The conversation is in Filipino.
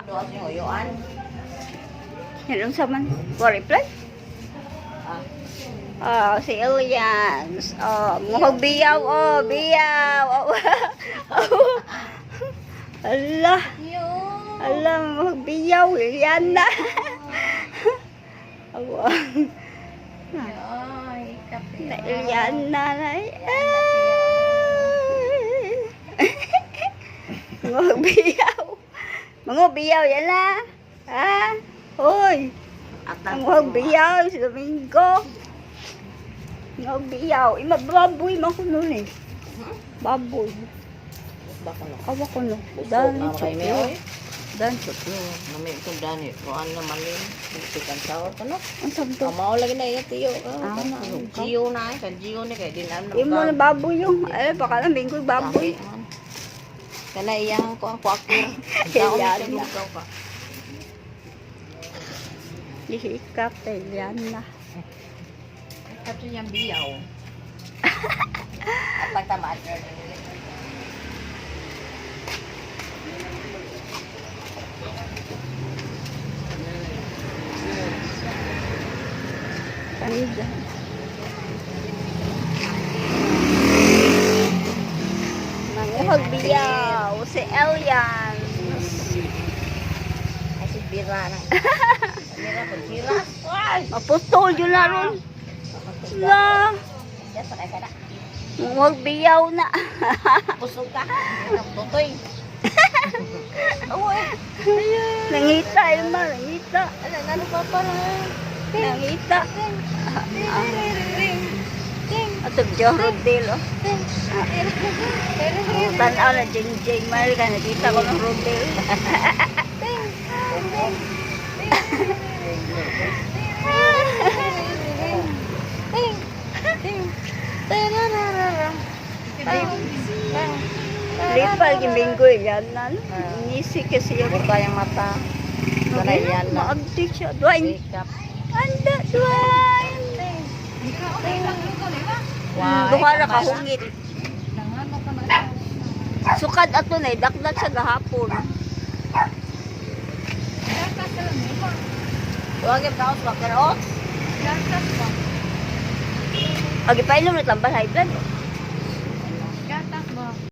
Doon yung uyuan. Yan sa man. Worry plan? Si Elians. Mukhang biyaw. Biyaw. Allah. Allah, mukhang biyaw. Yan na. Na Eliana na. Mukhang biyaw. Mukhang biyaw yan na. Hoy. Ang mukhang biyaw. Si Domingo. Mukhang biyaw. Baboy man ko nun eh. Baboy. Awa ko nun. Dahil chokyo. Dahil chokyo. Namin itong dani. Kuhaan naman yun. Buktikan sahur ka no? Ang sabdo. Kamao lagi na iya tiyo. Giyo na eh. Kan giyo ni kaya dinan. Imo na baboy yung. Baka lang bingkoy baboy. Kana iyang ko ang kwakir. Yan na. ka. Lihikap. Yan na. Kato niyang biyaw. At pagtamaan. Kanida. Manguhag biyaw. Si Elian. Ay si Bira na. Bira po Bira. Maputol yun na ron. La. Yes, sakay ka na. Manguhag biyaw na. Pusog ka. Tutoy. Uy. Nangita, Elma. Nangita. Ano pa para? Nangita. Ito, Jorodil. Tanaw na Jing-Jing. Mahal ka, nakita ko ng Rodil. Lipal yung binggoy yan nan. Inisi kasi yung Kayang mata. Sanay yan na. Maagdik siya. Dwayne. Anda, Dwayne. Duha na kahungit. Sukad ato na, dakdak sa gahapon. Huwag yung kaos makarot. Agi pa inom na tambal high blood.